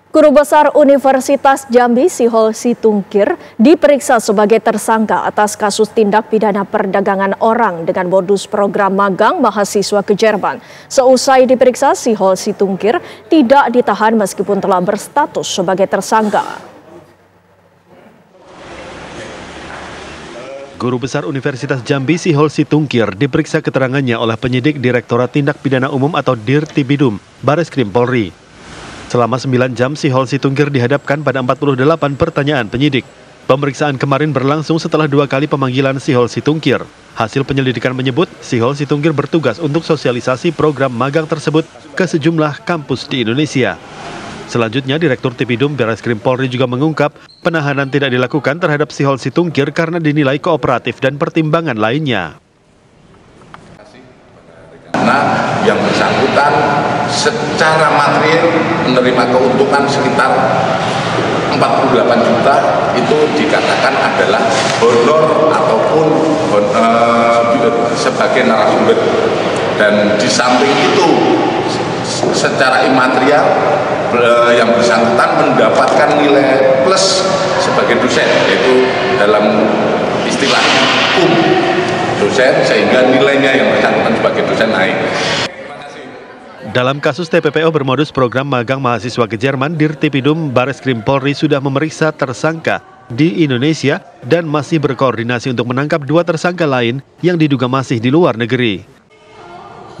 Guru Besar Universitas Jambi Sihol Situngkir diperiksa sebagai tersangka atas kasus tindak pidana perdagangan orang dengan modus program magang mahasiswa ke Jerman. Seusai diperiksa, Sihol Situngkir tidak ditahan meskipun telah berstatus sebagai tersangka. Guru Besar Universitas Jambi Sihol Situngkir diperiksa keterangannya oleh penyidik Direktorat Tindak Pidana Umum atau Dirtipidum, Bareskrim Polri. Selama 9 jam, Sihol Situngkir dihadapkan pada 48 pertanyaan penyidik. Pemeriksaan kemarin berlangsung setelah 2 kali pemanggilan Sihol Situngkir. Hasil penyelidikan menyebut, Sihol Situngkir bertugas untuk sosialisasi program magang tersebut ke sejumlah kampus di Indonesia. Selanjutnya, Direktur Tipidum Bareskrim Polri juga mengungkap penahanan tidak dilakukan terhadap Sihol Situngkir karena dinilai kooperatif dan pertimbangan lainnya. Karena yang bersangkutan secara material menerima keuntungan sekitar 48 juta itu dikatakan adalah honor ataupun sebagai narasumber. Dan di samping itu secara imaterial yang bersangkutan mendapatkan nilai plus sebagai dosen, yaitu dalam istilah dosen, sehingga nilainya yang bersangkutan sebagai dosen naik. Dalam kasus TPPO bermodus program magang mahasiswa ke Jerman, Dirtipidum Bareskrim Polri sudah memeriksa tersangka di Indonesia dan masih berkoordinasi untuk menangkap 2 tersangka lain yang diduga masih di luar negeri.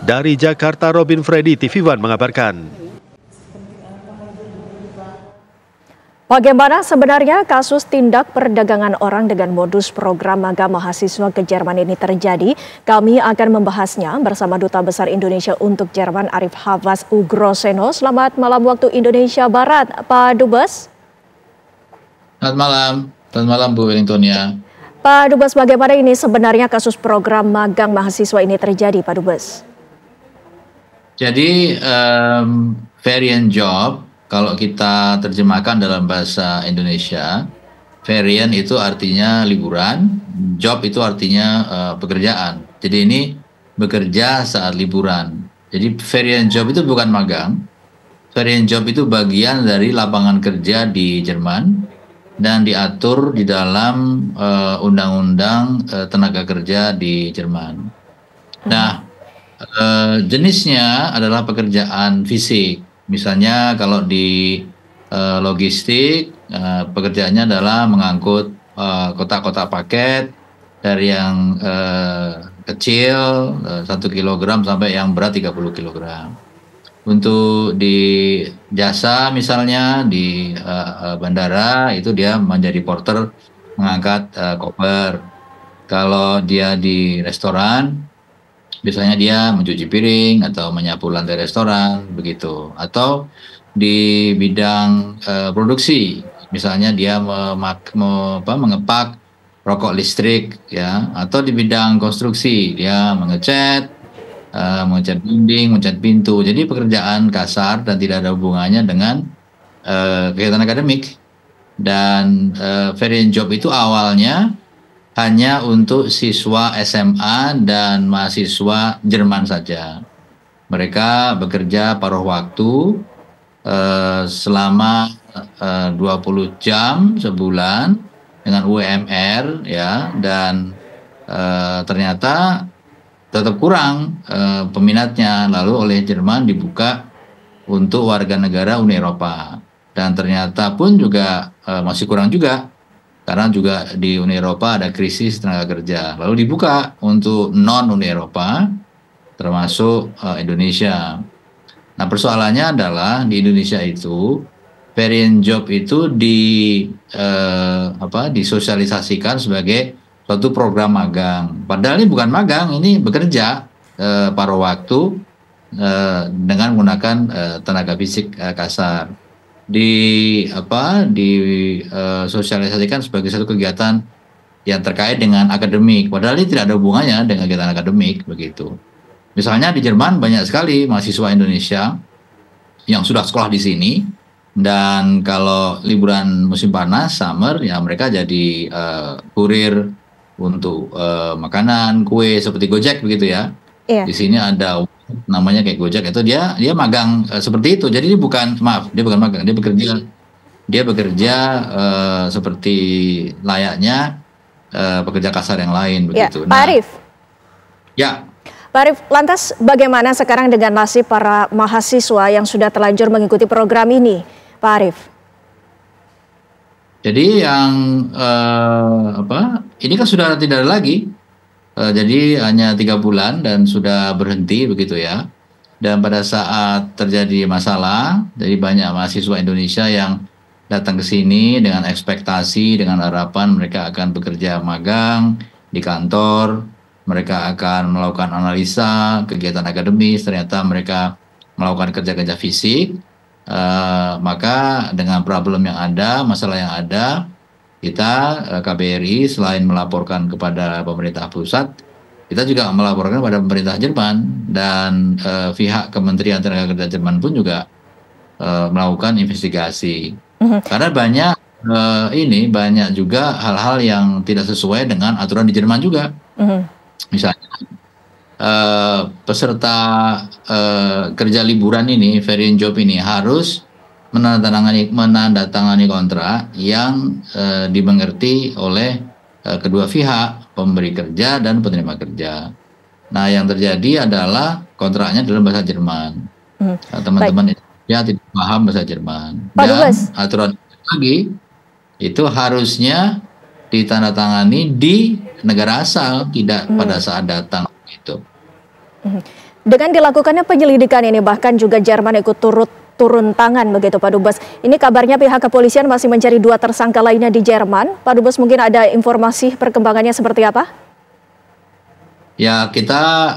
Dari Jakarta, Robin Freddy, TV One mengabarkan. Bagaimana sebenarnya kasus tindak perdagangan orang dengan modus program magang mahasiswa ke Jerman ini terjadi? Kami akan membahasnya bersama Duta Besar Indonesia untuk Jerman Arif Hafaz Ugroseno. Selamat malam waktu Indonesia Barat, Pak Dubes. Selamat malam Bu Wellingtonia. Pak Dubes, bagaimana ini sebenarnya kasus program magang mahasiswa ini terjadi, Pak Dubes? Jadi variant job, kalau kita terjemahkan dalam bahasa Indonesia, variant itu artinya liburan, job itu artinya pekerjaan. Jadi ini bekerja saat liburan. Jadi variant job itu bukan magang. Variant job itu bagian dari lapangan kerja di Jerman dan diatur di dalam undang-undang tenaga kerja di Jerman. Nah, jenisnya adalah pekerjaan fisik. Misalnya kalau di logistik, pekerjaannya adalah mengangkut kotak-kotak paket dari yang kecil 1 kilogram sampai yang berat 30 kilogram. Untuk di jasa misalnya di bandara itu dia menjadi porter mengangkat koper. Kalau dia di restoran, biasanya dia mencuci piring atau menyapu lantai restoran, begitu. Atau di bidang produksi, misalnya dia mengepak rokok listrik, ya. Atau di bidang konstruksi, dia mengecat dinding, mengecat pintu. Jadi pekerjaan kasar dan tidak ada hubungannya dengan kegiatan akademik. Dan variant job itu awalnya hanya untuk siswa SMA dan mahasiswa Jerman saja. Mereka bekerja paruh waktu selama 20 jam sebulan dengan UMR, ya, dan ternyata tetap kurang peminatnya. Lalu oleh Jerman dibuka untuk warga negara Uni Eropa, dan ternyata pun juga masih kurang juga. Karena juga di Uni Eropa ada krisis tenaga kerja. Lalu dibuka untuk non-Uni Eropa, termasuk Indonesia. Nah, persoalannya adalah di Indonesia itu, variant job itu disosialisasikan sebagai suatu program magang. Padahal ini bukan magang, ini bekerja paruh waktu dengan menggunakan tenaga fisik kasar. Disosialisasikan sebagai satu kegiatan yang terkait dengan akademik, padahal ini tidak ada hubungannya dengan kegiatan akademik, begitu. Misalnya di Jerman banyak sekali mahasiswa Indonesia yang sudah sekolah di sini, dan kalau liburan musim panas, summer, ya mereka jadi kurir untuk makanan, kue seperti Gojek, begitu ya. Iya. Di sini ada namanya kayak Gojek, itu dia magang seperti itu. Jadi dia bukan magang, dia bekerja seperti layaknya pekerja kasar yang lain Ya, begitu. Pak Arief. Ya. Pak Arief, lantas bagaimana sekarang dengan nasib para mahasiswa yang sudah terlanjur mengikuti program ini, Pak Arief? Jadi yang ini kan sudah tidak ada lagi. Jadi hanya 3 bulan dan sudah berhenti begitu ya. Dan pada saat terjadi masalah, jadi banyak mahasiswa Indonesia yang datang ke sini dengan ekspektasi, dengan harapan mereka akan bekerja magang di kantor, mereka akan melakukan analisa kegiatan akademis, ternyata mereka melakukan kerja-kerja fisik. Maka dengan problem yang ada, masalah yang ada, kita KBRI selain melaporkan kepada pemerintah pusat, kita juga melaporkan kepada pemerintah Jerman, dan pihak Kementerian Tenaga Kerja Jerman pun juga melakukan investigasi. Karena banyak juga hal-hal yang tidak sesuai dengan aturan di Jerman juga. Misalnya peserta kerja liburan ini, variant job ini harus menandatangani kontrak yang dimengerti oleh kedua pihak, pemberi kerja dan penerima kerja. Nah, yang terjadi adalah kontraknya dalam bahasa Jerman. Teman-teman Indonesia tidak paham bahasa Jerman. Dan aturan lagi itu harusnya ditandatangani di negara asal, tidak pada saat datang itu. Dengan dilakukannya penyelidikan ini, bahkan juga Jerman ikut turun tangan begitu, Pak Dubes. Ini kabarnya pihak kepolisian masih mencari 2 tersangka lainnya di Jerman. Pak Dubes, mungkin ada informasi perkembangannya seperti apa? Ya, kita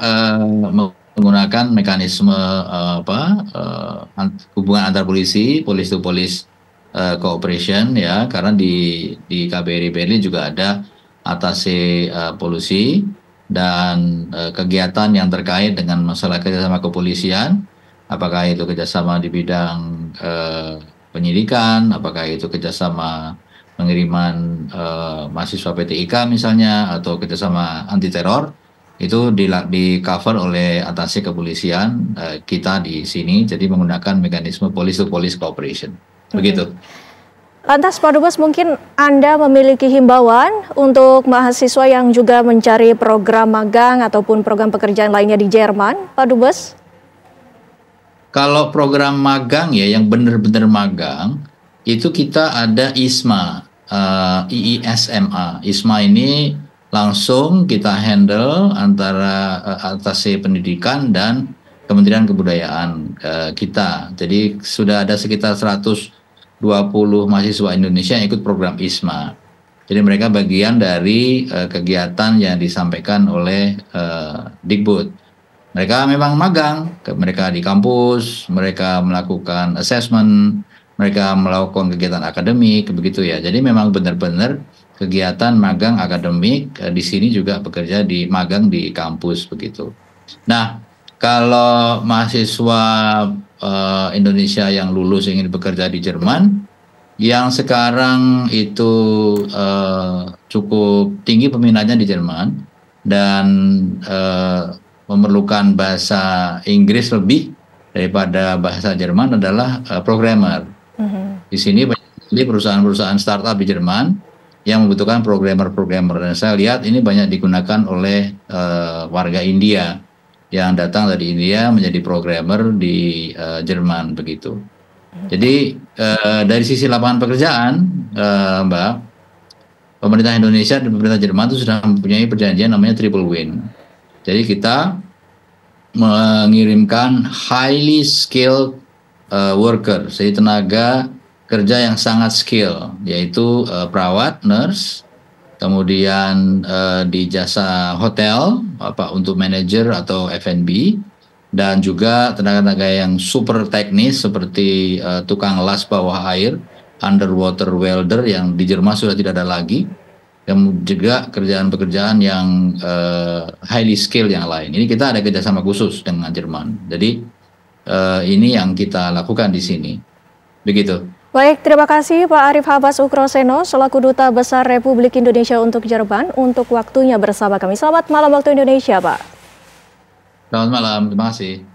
menggunakan mekanisme hubungan antar polisi, police to police cooperation ya, karena di KBRI Berlin juga ada atase polisi dan kegiatan yang terkait dengan masalah kerjasama kepolisian, apakah itu kerjasama di bidang penyidikan, apakah itu kerjasama pengiriman mahasiswa PTIK misalnya, atau kerjasama anti teror, itu di cover oleh atase kepolisian kita di sini, jadi menggunakan mekanisme police to police cooperation. Begitu. Lantas Pak Dubes, mungkin Anda memiliki himbauan untuk mahasiswa yang juga mencari program magang ataupun program pekerjaan lainnya di Jerman, Pak Dubes? Kalau program magang ya, yang benar-benar magang, itu kita ada ISMA, IISMA. ISMA ini langsung kita handle antara atase pendidikan dan Kementerian Kebudayaan kita. Jadi sudah ada sekitar 120 mahasiswa Indonesia yang ikut program ISMA. Jadi mereka bagian dari kegiatan yang disampaikan oleh Dikbud. Mereka memang magang, mereka di kampus, mereka melakukan assessment, mereka melakukan kegiatan akademik, begitu ya. Jadi memang benar-benar kegiatan magang akademik di sini juga bekerja di magang di kampus begitu. Nah, kalau mahasiswa Indonesia yang lulus ingin bekerja di Jerman, yang sekarang itu cukup tinggi peminatnya di Jerman dan memerlukan bahasa Inggris lebih daripada bahasa Jerman adalah programmer. Di sini banyak perusahaan-perusahaan startup di Jerman yang membutuhkan programmer, dan saya lihat ini banyak digunakan oleh warga India yang datang dari India menjadi programmer di Jerman begitu. Jadi dari sisi lapangan pekerjaan, Mbak, pemerintah Indonesia dan pemerintah Jerman itu sudah mempunyai perjanjian namanya Triple Win. Jadi kita mengirimkan highly skilled worker, jadi tenaga kerja yang sangat skill, yaitu perawat, nurse, kemudian di jasa hotel, untuk manajer atau F&B, dan juga tenaga-tenaga yang super teknis seperti tukang las bawah air, underwater welder yang di Jerman sudah tidak ada lagi, dan juga pekerjaan yang highly skill yang lain. Ini kita ada kerjasama khusus dengan Jerman. Jadi ini yang kita lakukan di sini. Begitu. Baik, terima kasih Pak Arief Habas Ukroseno selaku Duta Besar Republik Indonesia untuk Jerman untuk waktunya bersama kami. Selamat malam waktu Indonesia, Pak. Selamat malam, terima kasih.